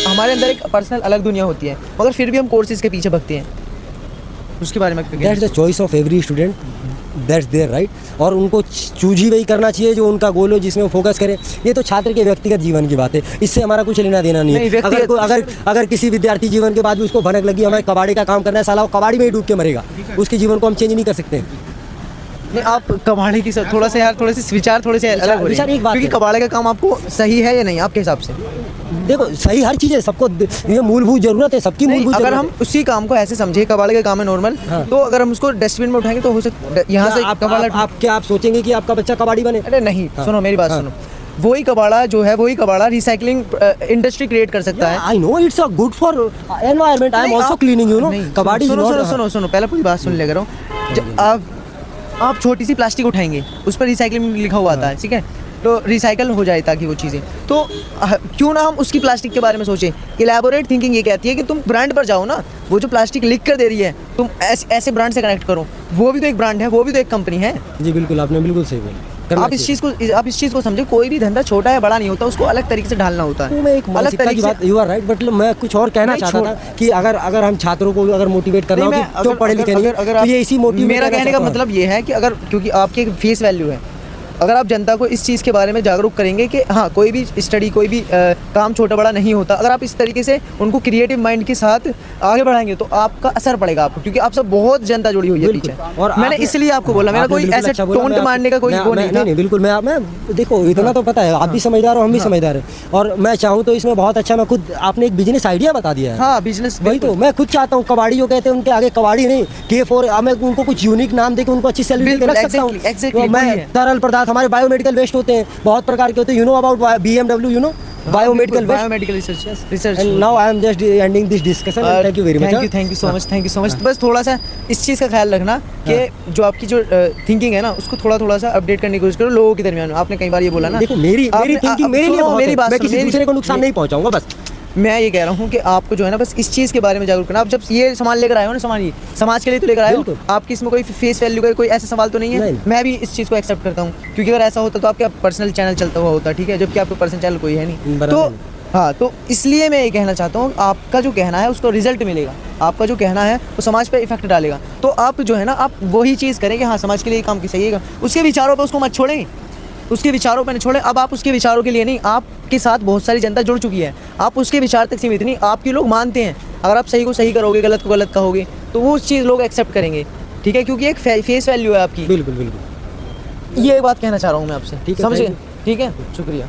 हमारे अंदर एक पर्सनल अलग दुनिया होती है, मगर फिर भी हम कोर्सेज के पीछे भगते हैं। उसके बारे में that's the choice of every student, that's their right. और उनको चूज ही वही करना चाहिए जो उनका गोल हो, जिसमें वो फोकस करे। ये तो छात्र के व्यक्तिगत जीवन की बात है, इससे हमारा कुछ लेना देना नहीं है। अगर किसी विद्यार्थी जीवन के बाद भी उसको भनक लगी हमें कबाड़ी का काम करना है, साला वो कबाड़ी में ही डूब के मरेगा, उसके जीवन को हम चेंज नहीं कर सकते। नहीं, आप कबाड़े की थोड़ा सा यार थोड़े से विचार थोड़े से अलग हो रहे हैं, क्योंकि कबाड़े का काम आपको सही है या नहीं आपके हिसाब से? देखो सही हर चीज़ है, सबको ये मूलभूत जरूरत है, सबकी मूलभूत। अगर हम उसी काम को ऐसे समझे कबाड़े का काम है नॉर्मल, तो अगर हम उसको डस्टबिन में उठाएंगे तो हो सकता यहाँ से आप सोचेंगे कि आपका बच्चा कबाड़ी बने? अरे नहीं, सुनो मेरी बात सुनो। वही कबाड़ा जो है, वही कबाड़ा रिसाइकलिंग इंडस्ट्री क्रिएट कर सकता है। I know it's a good for environment, I am also cleaning, you know. कबाड़ी सुनो पहले पूरी बात सुन ले करो। जब आप छोटी सी प्लास्टिक उठाएंगे, उस पर रिसाइकलिंग लिखा हुआ आता है, ठीक है, तो रिसाइकल हो जाए ताकि वो चीज़ें, तो क्यों ना हम उसकी प्लास्टिक के बारे में सोचें। इलेबोरेट थिंकिंग ये कहती है कि तुम ब्रांड पर जाओ ना, वो जो प्लास्टिक लिख कर दे रही है तुम ऐसे ब्रांड से कनेक्ट करो, वो भी तो एक ब्रांड है, वो भी तो एक कंपनी है। जी बिल्कुल, आपने बिल्कुल सही बोला। आप इस चीज़ को समझे, कोई भी धंधा छोटा या बड़ा नहीं होता, उसको अलग तरीके से ढालना होता है। मैं एक अलग तरीके की बात, यू आर राइट, बट मैं कुछ और कहना चाहता था कि अगर हम छात्रों को अगर मोटिवेट करना हो कि जो पढ़े लिखे नहीं, अगर ये इसी मोटिवेट, मेरा कहने का मतलब ये है कि अगर, क्योंकि आपकी एक फेस वैल्यू है, अगर आप जनता को इस चीज़ के बारे में जागरूक करेंगे कि हाँ कोई भी स्टडी, कोई भी काम छोटा बड़ा नहीं होता, अगर आप इस तरीके से उनको क्रिएटिव माइंड के साथ आगे बढ़ाएंगे तो आपका असर पड़ेगा आपको, क्योंकि आप सब बहुत जनता जुड़ी हुई है पीछे। और मैंने इसलिए आपको बोला, मेरा कोई ऐसे टोंट मारने का कोई वो नहीं था। नहीं बिल्कुल, मैं देखो इतना तो पता है, आप भी समझदार हो, हम भी समझदार हैं, और मैं चाहूँ तो इसमें बहुत अच्छा, मैं खुद, आपने एक बिजनेस आइडिया बता दिया है। हाँ बिजनेस, वही तो मैं खुद चाहता हूँ। कबाड़ी जो कहते हैं उनके आगे कबाड़ी नहीं, K4, मैं उनको कुछ यूनिक नाम देकर उनको अच्छी सैलरी रख सकता हूँ। मैं तरल पदार्थ, हमारे बायोमेडिकल वेस्ट होते हैं, बहुत प्रकार के होते हैं, you know about BMW, you know biomedical research. And now I am just ending this discussion. Thank you very much, thank you so much. बस थोड़ा सा इस चीज़ का ख्याल रखना कि जो आपकी जो थिंकिंग है ना, उसको थोड़ा सा अपडेट करने की कोशिश करो लोगों के दरमियान। आपने कई बार ये बोला ना, देखो मेरी थिंकिंग मेरे लिए, मेरी बात, मैं किसी दूसरे को नुकसान नहीं पहुंचाऊंगा। बस मैं ये कह रहा हूँ कि आपको जो है ना, बस इस चीज़ के बारे में जागरूक करना। आप जब ये सामान लेकर आए हो ना, समाज के लिए तो लेकर आए हो, आपकी इसमें कोई फेस वैल्यू का कोई ऐसा सवाल तो नहीं है। मैं भी इस चीज़ को एक्सेप्ट करता हूँ, क्योंकि अगर ऐसा होता तो आपका पर्सनल चैनल चलता हुआ होता, ठीक है, जबकि आपका पर्सनल चैनल कोई है नहीं। तो हाँ, तो इसलिए मैं ये कहना चाहता हूँ, आपका जो कहना है उसको रिजल्ट मिलेगा, आपका जो कहना है वो समाज पे इफेक्ट डालेगा। तो आप जो है ना, आप वही चीज़ करें कि हाँ समाज के लिए काम की सही है, उसके विचारों पर उसको मत छोड़ें, उसके विचारों पर नहीं छोड़ें। अब आप उसके विचारों के लिए नहीं, आपके साथ बहुत सारी जनता जुड़ चुकी है, आप उसके विचार तक सीमित नहीं। आपके लोग मानते हैं, अगर आप सही को सही करोगे, गलत को गलत कहोगे, तो वो उस चीज़ लोग एक्सेप्ट करेंगे, ठीक है, क्योंकि एक फेस वैल्यू है आपकी। बिल्कुल बिल्कुल, ये एक बात कहना चाह रहा हूँ मैं आपसे, ठीक है, समझिए, ठीक है, शुक्रिया।